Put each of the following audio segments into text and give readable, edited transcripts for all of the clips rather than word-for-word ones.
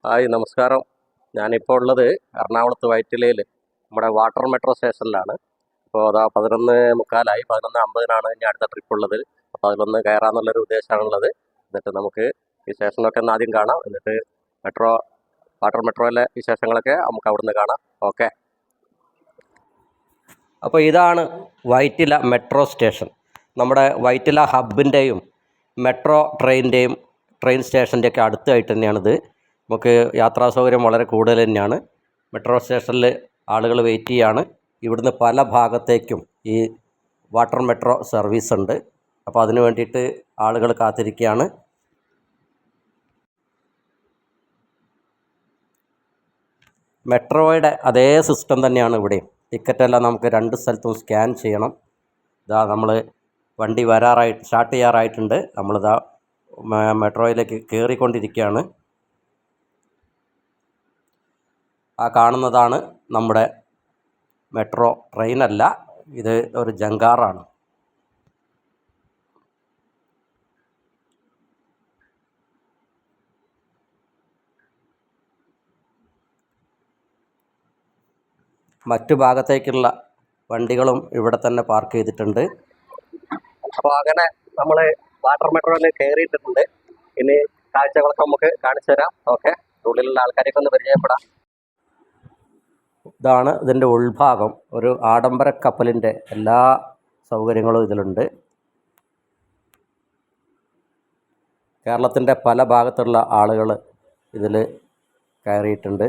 Hi നമസ്കാരം. ഞാനിപ്പോൾ ഉള്ളത് എറണാകുളത്ത് വൈറ്റിലയിൽ നമ്മുടെ വാട്ടർ മെട്രോ സ്റ്റേഷനിലാണ്. അപ്പോൾ അതാ 11:45 11:50 ഇനി അടുത്ത ട്രിപ്പ് ഉള്ളത്. അപ്പോൾ അതിലൊന്ന് കയറാമെന്നുള്ളൊരു ഉദ്ദേശമാണുള്ളത്. എന്നിട്ട് നമുക്ക് ഈ സ്റ്റേഷനൊക്കെ ഒന്ന് ആദ്യം കാണാം. എന്നിട്ട് വാട്ടർ മെട്രോയിലെ വിശേഷങ്ങളൊക്കെ നമുക്ക് അവിടുന്ന് കാണാം. ഓക്കെ. അപ്പോൾ ഇതാണ് വൈറ്റില മെട്രോ സ്റ്റേഷൻ. നമ്മുടെ വൈറ്റില ഹബിൻ്റെയും മെട്രോ ട്രെയിൻ സ്റ്റേഷൻ്റെയൊക്കെ അടുത്തായിട്ട് തന്നെയാണിത്. നമുക്ക് യാത്രാ സൗകര്യം വളരെ കൂടുതൽ തന്നെയാണ്. മെട്രോ സ്റ്റേഷനിൽ ആളുകൾ വെയിറ്റ് ചെയ്യുകയാണ്. ഇവിടുന്ന് പല ഭാഗത്തേക്കും ഈ വാട്ടർ മെട്രോ സർവീസ് ഉണ്ട്. അപ്പോൾ അതിന് വേണ്ടിയിട്ട് ആളുകൾ കാത്തിരിക്കുകയാണ്. മെട്രോയുടെ അതേ സിസ്റ്റം തന്നെയാണ് ഇവിടെയും. ടിക്കറ്റെല്ലാം നമുക്ക് രണ്ട് സ്ഥലത്തും സ്കാൻ ചെയ്യണം. ഇതാ നമ്മൾ വണ്ടി സ്റ്റാർട്ട് ചെയ്യാറായിട്ടുണ്ട്. നമ്മളിതാ മെട്രോയിലേക്ക് കയറിക്കൊണ്ടിരിക്കുകയാണ്. ആ കാണുന്നതാണ് നമ്മുടെ മെട്രോ ട്രെയിനല്ല, ഇത് ഒരു ജങ്കാറാണ്. മറ്റു ഭാഗത്തേക്കുള്ള വണ്ടികളും ഇവിടെ തന്നെ പാർക്ക് ചെയ്തിട്ടുണ്ട്. അപ്പോൾ അങ്ങനെ നമ്മൾ വാട്ടർ മെട്രോയിൽ കയറിയിട്ടുണ്ട്. ഇനി കാഴ്ചകളൊക്കെ നമുക്ക് കാണിച്ചു തരാം. ഓക്കെ, ഉള്ളിലുള്ള ആൾക്കാരെയൊക്കെ ഒന്ന് പരിചയപ്പെടാം. ഇതാണ് ഇതിൻ്റെ ഉൾഭാഗം. ഒരു ആഡംബര കപ്പലിൻ്റെ എല്ലാ സൗകര്യങ്ങളും ഇതിലുണ്ട്. കേരളത്തിൻ്റെ പല ഭാഗത്തുള്ള ആളുകൾ ഇതിൽ കയറിയിട്ടുണ്ട്.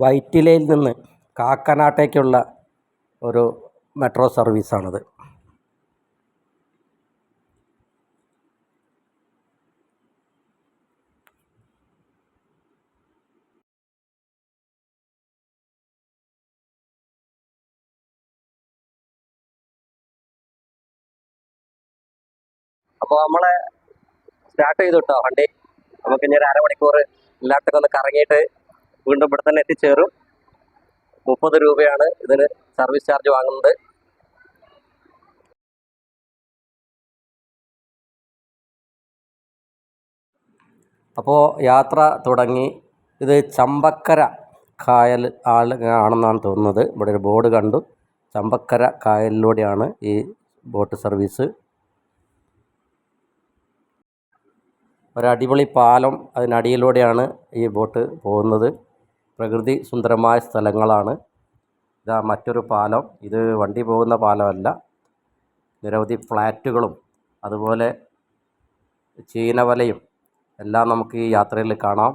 വൈറ്റിലയിൽ നിന്ന് കാക്കനാട്ടേക്കുള്ള ഒരു മെട്രോ സർവീസാണിത്. അപ്പോൾ നമ്മളെ സ്റ്റാർട്ട് ചെയ്തു കേട്ടോ വണ്ടി. നമുക്ക് ഇനി ഒരു അരമണിക്കൂർ എല്ലായിടത്തൊക്കെ ഒന്ന് കറങ്ങിയിട്ട് വീണ്ടും ഇവിടെ തന്നെ എത്തിച്ചേരും. 30 രൂപയാണ് ഇതിന് സർവീസ് ചാർജ് വാങ്ങുന്നത്. അപ്പോൾ യാത്ര തുടങ്ങി. ഇത് ചമ്പക്കര കായൽ ആണെന്നാണ് തോന്നുന്നത്. ഇവിടെ ഒരു ബോർഡ് കണ്ടു. ചമ്പക്കര കായലിലൂടെയാണ് ഈ ബോട്ട് സർവീസ്. ഒരടിപൊളി പാലം, അതിനടിയിലൂടെയാണ് ഈ ബോട്ട് പോകുന്നത്. പ്രകൃതി സുന്ദരമായ സ്ഥലങ്ങളാണ്. ഇതാ മറ്റൊരു പാലം. ഇത് വണ്ടി പോകുന്ന പാലമല്ല. നിരവധി ഫ്ലാറ്റുകളും അതുപോലെ ചീനവലയും എല്ലാം നമുക്ക് ഈ യാത്രയിൽ കാണാം.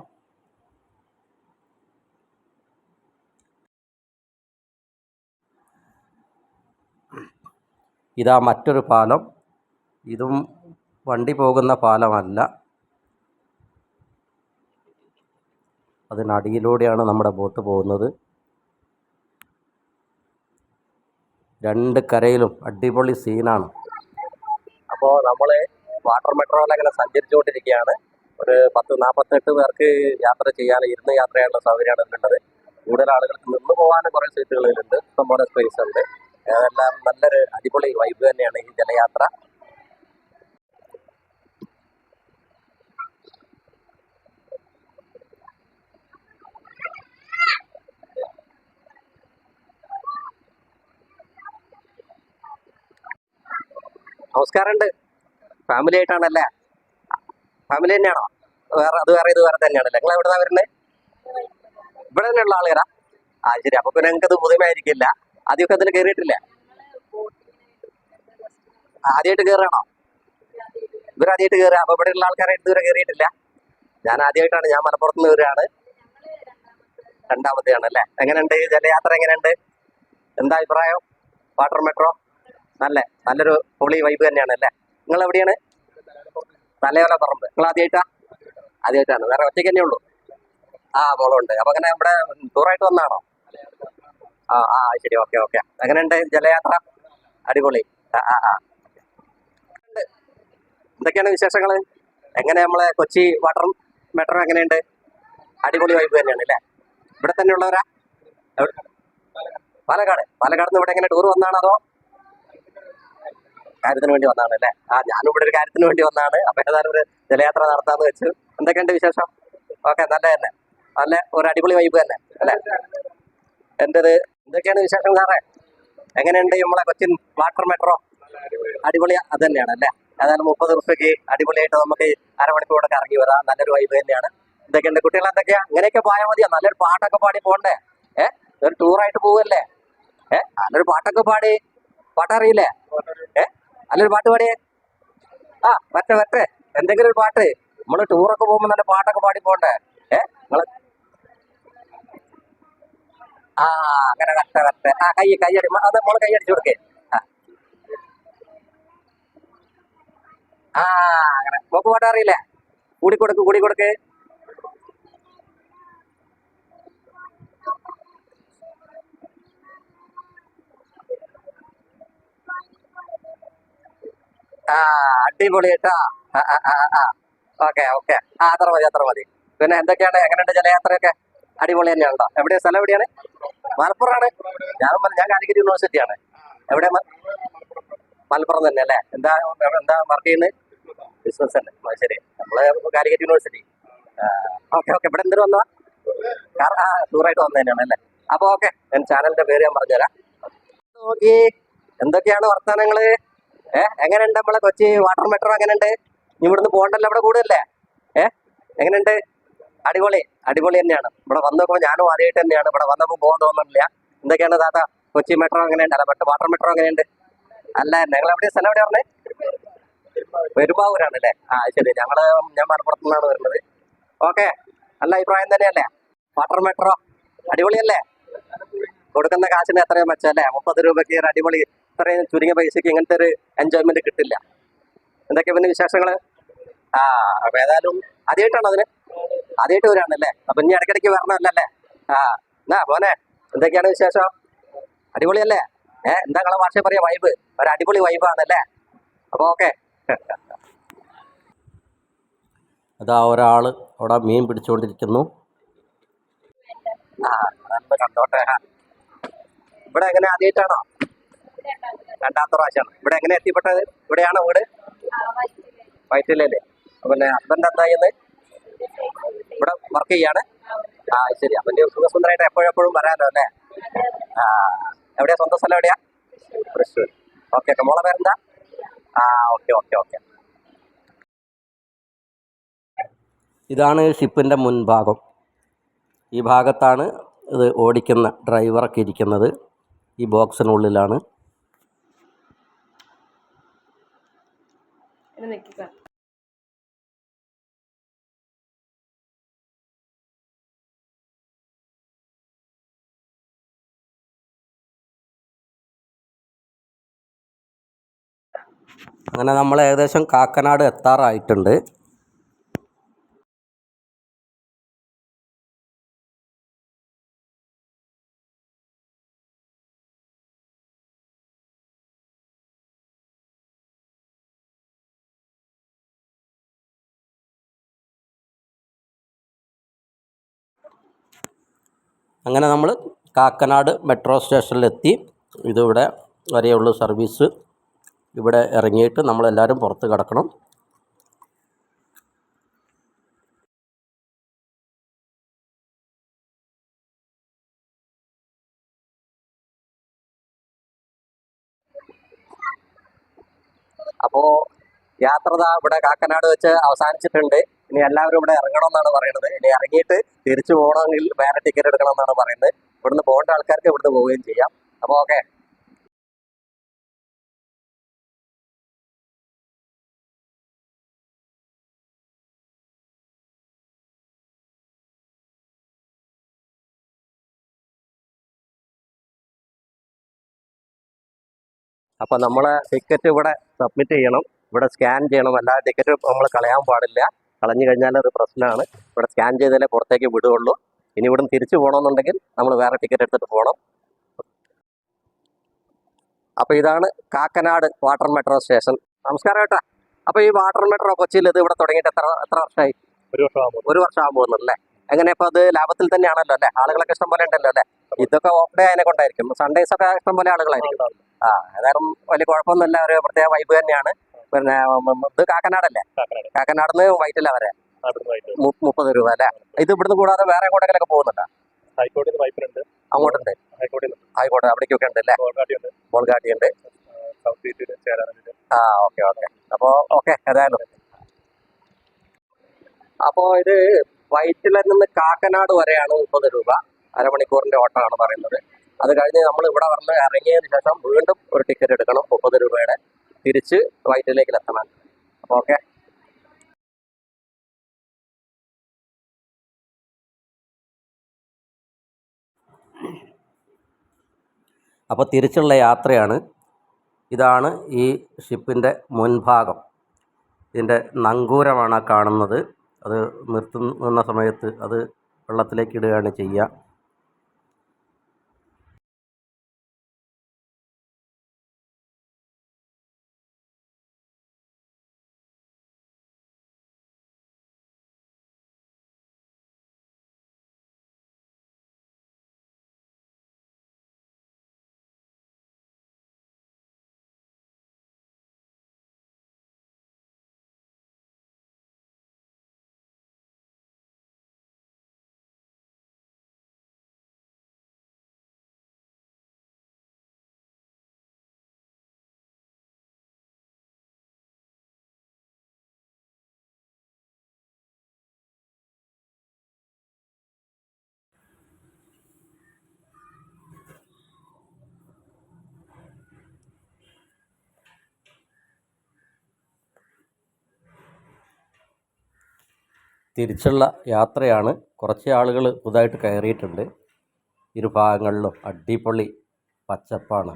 ഇതാ മറ്റൊരു പാലം. ഇതും വണ്ടി പോകുന്ന പാലമല്ല. അതിനടിയിലൂടെയാണ് നമ്മുടെ ബോട്ട് പോകുന്നത്. രണ്ട് കരയിലും അടിപൊളി സീനാണ്. അപ്പോൾ നമ്മൾ വാട്ടർ മെട്രോയിൽ അങ്ങനെ സഞ്ചരിച്ചുകൊണ്ടിരിക്കുകയാണ്. ഒരു 10-48 പേർക്ക് യാത്ര ചെയ്യാൻ, ഇരുന്ന് യാത്ര ചെയ്യാനുള്ള സൗകര്യമാണ് ഉള്ളത്. കൂടുതൽ ആളുകൾക്ക് നിന്ന് പോകാനും കുറേ സീറ്റുകളിലുണ്ട്. ഇഷ്ടംപോലെ സ്പേസ് ഉണ്ട്. അതെല്ലാം നല്ലൊരു അടിപൊളി വൈബ് തന്നെയാണ് ഈ ജലയാത്ര. നമസ്കാരമുണ്ട്. ഫാമിലി ആയിട്ടാണല്ലേ? ഫാമിലി തന്നെയാണോ? ഇത് വേറെ തന്നെയാണല്ലേ? നിങ്ങൾ എവിടെ നിന്നാണ് വരുന്നത്? ഇവിടെ തന്നെയുള്ള ആളുകളാ? ആ ശരി. അപ്പൊ പിന്നെ നിങ്ങൾക്ക് അത് പുതുമയായിരിക്കില്ല. ആദ്യമൊക്കെ അതിൽ കയറിയിട്ടില്ല? ആദ്യമായിട്ട് കയറാണോ? ഇവരാദ്യമായിട്ട് കയറുക? അപ്പൊ ഇവിടെ ഉള്ള ആൾക്കാരായിട്ട് ഇതുവരെ കയറിയിട്ടില്ല. ഞാൻ ആദ്യമായിട്ടാണ്. ഞാൻ മലപ്പുറത്ത് നിന്ന് വരികയാണ്. രണ്ടാമത്തെയാണല്ലേ? എങ്ങനെയുണ്ട് ജലയാത്ര? എങ്ങനെയുണ്ട്? എന്താ അഭിപ്രായം? വാട്ടർ മെട്രോ നല്ലൊരു പൊളി വൈബ് തന്നെയാണ് അല്ലേ? നിങ്ങൾ എവിടെയാണ്? തലയോല പറമ്പ്. നിങ്ങൾ ആദ്യമായിട്ടാണ്? വേറെ ഒറ്റയ്ക്ക് തന്നെ ഉള്ളൂ? ആ, മോളുണ്ട്. അപ്പൊ അങ്ങനെ ഇവിടെ ടൂറായിട്ട് വന്നാണോ? ആ ശരി. ഓക്കെ. എങ്ങനെയുണ്ട് ജലയാത്ര? അടിപൊളി. ആ ആ ആ ഉണ്ട്. എന്തൊക്കെയാണ് വിശേഷങ്ങൾ? എങ്ങനെ നമ്മളെ കൊച്ചി വാട്ടർ മെട്രോ എങ്ങനെയുണ്ട്? അടിപൊളി വൈബ് തന്നെയാണ് അല്ലേ? ഇവിടെ തന്നെ ഉള്ളവരാ? പാലക്കാട്. പാലക്കാട് നിന്ന് ഇവിടെ എങ്ങനെ ടൂർ വന്നാണോ അതോ കാര്യത്തിന് വേണ്ടി വന്നതാണ് അല്ലേ? ഞാനും ഇവിടെ ഒരു കാര്യത്തിന് വേണ്ടി വന്നതാണ്. അപ്പൊ ഏതായാലും ഒരു ജലയാത്ര നടത്താന്ന് വെച്ചു. എന്തൊക്കെയുണ്ട് വിശേഷം? ഓക്കെ, നല്ല തന്നെ. നല്ല ഒരു അടിപൊളി വൈബ് തന്നെ അല്ലേ? എന്റേത് എന്തൊക്കെയാണ് വിശേഷം സാറേ? എങ്ങനെയുണ്ട് നമ്മളെ കൊച്ചിൻ വാട്ടർ മെട്രോ? അടിപൊളി അത് തന്നെയാണ് അല്ലേ? ഏതായാലും 30 റുപ്യക്ക് അടിപൊളിയായിട്ട് നമുക്ക് അരമണിക്കൂറൊക്കെ ഇറങ്ങി വരാം. നല്ലൊരു വൈബ് തന്നെയാണ്. എന്തൊക്കെയുണ്ട് കുട്ടികൾ? എന്തൊക്കെയാ ഇങ്ങനെയൊക്കെ പോയാൽ മതിയോ? നല്ലൊരു പാട്ടൊക്കെ പാടി പോണ്ടേ? ഒരു ടൂറായിട്ട് പോവല്ലേ? നല്ലൊരു പാട്ടൊക്കെ പാടി. പാട്ടറിയില്ലേ? നല്ലൊരു പാട്ട് പാടിയേ. വരട്ടെ വരട്ടെ. എന്തെങ്കിലും ഒരു പാട്ട്. നമ്മള് ടൂറൊക്കെ പോകുമ്പോ നല്ല പാട്ടൊക്കെ പാടി പോണ്ടേ? നിങ്ങള് അങ്ങനെ വരട്ടെ വരട്ടെ. കൈയടി അത് മോള് കൈയടിച്ചു കൊടുക്കേ. ആ ആ അങ്ങനെ മോക്ക് പാട്ട് അറിയില്ലേ? കൂടിക്കൊടുക്ക് കൂടിക്കൊടുക്ക്. ആ അടിപൊളി കേട്ടാ. Okay okay. അത്ര മതി അത്ര മതി. പിന്നെ എന്തൊക്കെയാണ്? എങ്ങനെയുണ്ട് ജലയാത്രയൊക്കെ? അടിപൊളി തന്നെയാണോ? എവിടെയാ സ്ഥലം? എവിടെയാണ്? മലപ്പുറമാണ്. ഞാൻ കാലിക്കറ്റ് യൂണിവേഴ്സിറ്റിയാണ്. എവിടെ? മലപ്പുറം തന്നെ അല്ലേ? എന്താ വർക്ക് ചെയ്യുന്നത്? ബിസിനസ് തന്നെ. ശരി. നമ്മള് കാലിക്കറ്റ് യൂണിവേഴ്സിറ്റി. Okay okay. ഇവിടെ എന്തിനു വന്നതാ? ടൂറായിട്ട് വന്നു തന്നെയാണ് അല്ലേ? അപ്പൊ ഓക്കെ, ഞാൻ ചാനലിന്റെ പേര് ഞാൻ പറഞ്ഞുതരാം. നോക്കി. എന്തൊക്കെയാണ് വർത്തമാനങ്ങള്? എങ്ങനെയുണ്ട് നമ്മളെ കൊച്ചി വാട്ടർ മെട്രോ? എങ്ങനെയുണ്ട്? ഇവിടുന്ന് പോകണ്ടല്ലോ, ഇവിടെ കൂടുതലല്ലേ? എങ്ങനെയുണ്ട്? അടിപൊളി. അടിപൊളി തന്നെയാണ്. ഇവിടെ വന്ന് നോക്കുമ്പോൾ ഞാനും ആദ്യമായിട്ട് തന്നെയാണ്. ഇവിടെ വന്നപ്പോൾ പോകാൻ തോന്നുന്നില്ല. എന്തൊക്കെയാണ് താത്ത? കൊച്ചി മെട്രോ എങ്ങനെയുണ്ട്? അല്ല, വാട്ടർ മെട്രോ എങ്ങനെയുണ്ട്? അല്ല, ഞങ്ങൾ എവിടെ സ്ഥലം എവിടെ പറഞ്ഞത്? പെരുമ്പാവൂരാണ് അല്ലേ? ശരി. ഞാൻ മലപ്പുറത്തു നിന്നാണ് വരുന്നത്. ഓക്കെ, നല്ല അഭിപ്രായം തന്നെയല്ലേ? വാട്ടർ മെട്രോ അടിപൊളിയല്ലേ? കൊടുക്കുന്ന കാശിന് എത്രയും മെച്ചല്ലേ? 30 രൂപയ്ക്ക് ഒരു അടിപൊളി, ഇത്രയും ചുരുങ്ങിയ പൈസക്ക് ഇങ്ങനത്തെ ഒരു എൻജോയ്മെന്റ് കിട്ടില്ല. എന്തൊക്കെ പിന്നെ വിശേഷങ്ങള്? അപ്പൊ ഏതായാലും ആദ്യമായിട്ടാണ് അതിന്? ആദ്യമായിട്ട് വരാണല്ലേ? അപ്പൊ ഇനി ഇടയ്ക്കിടയ്ക്ക് വരണമല്ലേ? എന്നാ മോനെ, എന്തൊക്കെയാണ് വിശേഷം? അടിപൊളിയല്ലേ? എന്താ നിങ്ങളെ ഭാഷ പറയാ? വൈബ്. ഒരു അടിപൊളി വൈബാണല്ലേ? അപ്പൊ ഓക്കെ. അതാ ഒരാള് അവിടെ മീൻ പിടിച്ചുകൊണ്ടിരിക്കുന്നു. അതൊന്ന് കണ്ടോട്ടെ. ഇവിടെ എങ്ങനെ ആദ്യമായിട്ടാണോ? രണ്ടാമത്തെ പ്രാവശ്യമാണ്. ഇവിടെ എങ്ങനെ എത്തിപ്പെട്ടത്? ഇവിടെയാണോ വീട്? വയറ്റിലല്ലേ? പിന്നെ ഹസ്ബൻഡ് എന്താ ചെയ്യുന്നത്? ഇവിടെ വർക്ക് ചെയ്യാണ്. ശരി. അപ്പൊ സുഖസുന്ദരായിട്ട് എപ്പോഴെപ്പോഴും വരാനോ അല്ലേ? ആ എവിടെയാ സ്വന്തം സ്ഥലം? എവിടെയാ? തൃശ്ശൂർ. Okay okay. മോളെ പേരെന്താ? Okay okay okay. ഇതാണ് ഷിപ്പിൻ്റെ മുൻഭാഗം. ഈ ഭാഗത്താണ് ഇത് ഓടിക്കുന്ന ഡ്രൈവറൊക്കെ ഇരിക്കുന്നത്. ഈ ബോക്സിനുള്ളിലാണ്. അങ്ങനെ നമ്മൾ ഏകദേശം കാക്കനാട് എത്താറായിട്ടുണ്ട്. അങ്ങനെ നമ്മൾ കാക്കനാട് മെട്രോ സ്റ്റേഷനിലെത്തി. ഇതിവിടെ വരെയുള്ളൂ സർവീസ്. ഇവിടെ ഇറങ്ങിയിട്ട് നമ്മളെല്ലാവരും പുറത്ത് കിടക്കണം. അപ്പോൾ യാത്ര ഇവിടെ കാക്കനാട് വെച്ച് അവസാനിച്ചിട്ടുണ്ട്. ഇനി എല്ലാവരും ഇവിടെ ഇറങ്ങണമെന്നാണ് പറയുന്നത്. ഇനി ഇറങ്ങിയിട്ട് തിരിച്ചു പോകണമെങ്കിൽ വേറെ ടിക്കറ്റ് എടുക്കണം എന്നാണ് പറയുന്നത്. ഇവിടുന്ന് പോകേണ്ട ആൾക്കാർക്ക് ഇവിടുന്ന് പോവുകയും ചെയ്യാം. അപ്പോൾ ഓക്കെ. അപ്പോൾ നമ്മളെ ടിക്കറ്റ് ഇവിടെ സബ്മിറ്റ് ചെയ്യണം. ഇവിടെ സ്കാൻ ചെയ്യണം. അല്ലാതെ ടിക്കറ്റ് നമ്മൾ കളയാൻ പാടില്ല. കളഞ്ഞു കഴിഞ്ഞാൽ അത് പ്രശ്നമാണ്. ഇവിടെ സ്കാൻ ചെയ്താലേ പുറത്തേക്ക് വിടുകയുള്ളൂ. ഇനി ഇവിടുന്ന് തിരിച്ചു പോകണമെന്നുണ്ടെങ്കിൽ നമ്മൾ വേറെ ടിക്കറ്റ് എടുത്തിട്ട് പോകണം. അപ്പോൾ ഇതാണ് കാക്കനാട് വാട്ടർ മെട്രോ സ്റ്റേഷൻ. നമസ്കാരം ഏട്ടാ. അപ്പോൾ ഈ വാട്ടർ മെട്രോ കൊച്ചിയിൽ ഇത് ഇവിടെ തുടങ്ങിയിട്ട് എത്ര വർഷമായി? ഒരു വർഷം ആകാൻ പോകുന്നുണ്ടല്ലേ? എങ്ങനെ ഇപ്പോൾ അത് ലാഭത്തിൽ തന്നെയാണല്ലോ അല്ലേ? ആളുകളൊക്കെ ഇഷ്ടം പോലെ ഉണ്ടല്ലോ അല്ലേ? ഇതൊക്കെ ഓഫ് ഡേ അതിനെ കൊണ്ടായിരിക്കും, സൺഡേസ് ഒക്കെ ഇഷ്ടം പോലെ ആളുകളായിരിക്കും. ഏതായാലും വലിയ കുഴപ്പമൊന്നുമില്ല, ഒരു പ്രത്യേക വൈബ് തന്നെയാണ്. പിന്നെ ഇത് കാക്കനാടല്ലേ? കാക്കനാടിന്ന് വൈറ്റില വരെ 30 രൂപ അല്ലേ? ഇത് ഇവിടുന്ന് കൂടാതെ വേറെ എങ്ങോട്ടെങ്കിലൊക്കെ പോകുന്നുണ്ടോ? അങ്ങോട്ടുണ്ട്, ആയിക്കോട്ടെ, അവിടേക്കൊക്കെ ഉണ്ട് അല്ലേ? ബോൾഗാട്ടി ഉണ്ട്. ഓക്കെ. അപ്പോൾ ഓക്കെ. ഏതായാലും അപ്പോൾ ഇത് വൈറ്റില നിന്ന് കാക്കനാട് വരെയാണ് 30 രൂപ, അരമണിക്കൂറിന്റെ ഓട്ടമാണ് പറയുന്നത്. അത് കഴിഞ്ഞ് നമ്മൾ ഇവിടെ വന്ന് ഇറങ്ങിയതിന് ശേഷം വീണ്ടും ഒരു ടിക്കറ്റ് എടുക്കണം 30 രൂപയുടെ, തിരിച്ച് വൈറ്റിലേക്ക് എത്തണം. അപ്പോൾ ഓക്കെ. അപ്പോൾ തിരിച്ചുള്ള യാത്രയാണ്. ഇതാണ് ഈ ഷിപ്പിൻ്റെ മുൻഭാഗം. ഇതിൻ്റെ നങ്കൂരമാണ് കാണുന്നത്. അത് നിർത്തുന്ന സമയത്ത് അത് വെള്ളത്തിലേക്ക് ഇടുകയാണ് ചെയ്യുക. തിരിച്ചുള്ള യാത്രയാണ്. കുറച്ച് ആളുകൾ പുതുതായിട്ട് കയറിയിട്ടുണ്ട്. ഇരുഭാഗങ്ങളിലും അടിപൊളി പച്ചപ്പാണ്.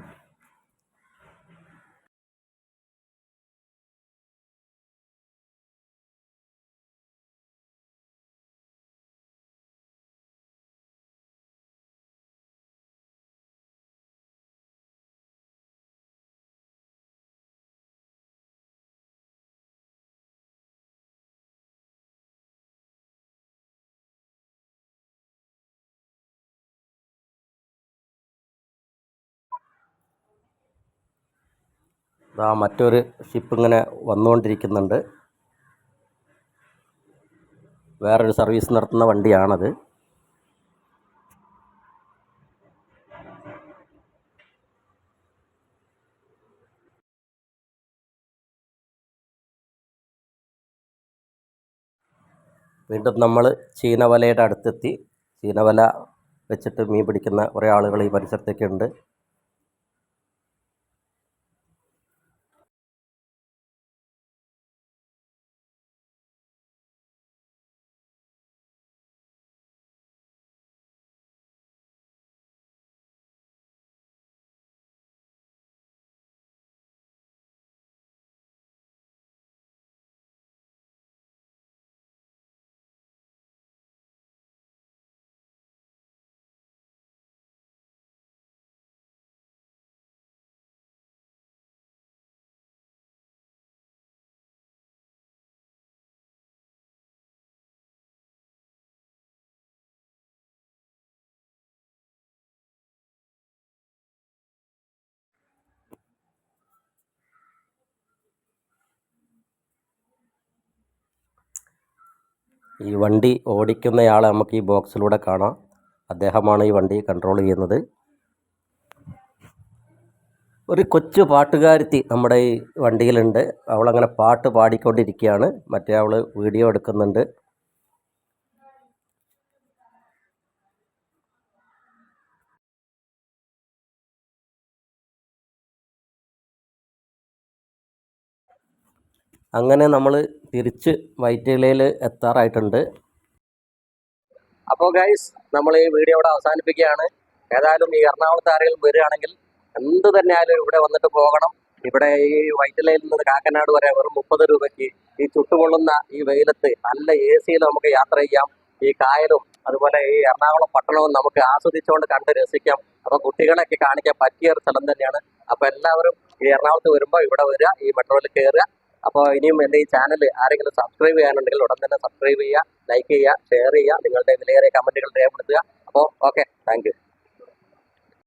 മറ്റൊരു ഷിപ്പ് ഇങ്ങനെ വന്നുകൊണ്ടിരിക്കുന്നുണ്ട്. വേറൊരു സർവീസ് നടത്തുന്ന വണ്ടിയാണത്. വീണ്ടും നമ്മൾ ചീനവലയുടെ അടുത്തെത്തി. ചീനവല വെച്ചിട്ട് മീൻ പിടിക്കുന്ന കുറേ ആളുകൾ ഈ പരിസരത്തൊക്കെ ഉണ്ട്. ഈ വണ്ടി ഓടിക്കുന്നയാളെ നമുക്ക് ഈ ബോക്സിലൂടെ കാണാം. അദ്ദേഹമാണ് ഈ വണ്ടി കൺട്രോൾ ചെയ്യുന്നത്. ഒരു കൊച്ചു പാട്ടുകാരത്തി നമ്മുടെ ഈ വണ്ടിയിലുണ്ട്. അവളങ്ങനെ പാട്ട് പാടിക്കൊണ്ടിരിക്കുകയാണ്. മറ്റേ അവൾ വീഡിയോ എടുക്കുന്നുണ്ട്. അങ്ങനെ നമ്മൾ തിരിച്ച് വൈറ്റിലയിൽ എത്താറായിട്ടുണ്ട്. അപ്പോൾ ഗൈസ്, നമ്മൾ ഈ വീഡിയോ ഇവിടെ അവസാനിപ്പിക്കുകയാണ്. ഏതായാലും ഈ എറണാകുളത്ത് ആരെങ്കിലും വരികയാണെങ്കിൽ എന്ത് തന്നെയായാലും ഇവിടെ വന്നിട്ട് പോകണം. ഇവിടെ ഈ വൈറ്റിലയിൽ നിന്ന് കാക്കനാട് വരെ വെറും 30 രൂപയ്ക്ക് ഈ ചുട്ടുകൊള്ളുന്ന ഈ വെയിലത്ത് നല്ല AC യിൽ നമുക്ക് യാത്ര ചെയ്യാം. ഈ കായലും അതുപോലെ ഈ എറണാകുളം പട്ടണവും നമുക്ക് ആസ്വദിച്ചുകൊണ്ട് കണ്ട് രസിക്കാം. അപ്പോൾ കുട്ടികളെയൊക്കെ കാണിക്കാൻ പറ്റിയ ഒരു സ്ഥലം തന്നെയാണ്. അപ്പോൾ എല്ലാവരും ഈ എറണാകുളത്ത് വരുമ്പോൾ ഇവിടെ വരിക, ഈ മെട്രോയിൽ കയറുക. അപ്പോൾ ഇനിയും എൻ്റെ ഈ ചാനൽ ആരെങ്കിലും സബ്സ്ക്രൈബ് ചെയ്യാനുണ്ടെങ്കിൽ ഉടൻ തന്നെ സബ്സ്ക്രൈബ് ചെയ്യുക, ലൈക്ക് ചെയ്യുക, ഷെയർ ചെയ്യുക, നിങ്ങളുടെ വിലയേറിയ കമൻറ്റുകൾ രേഖപ്പെടുത്തുക. അപ്പോൾ ഓക്കെ.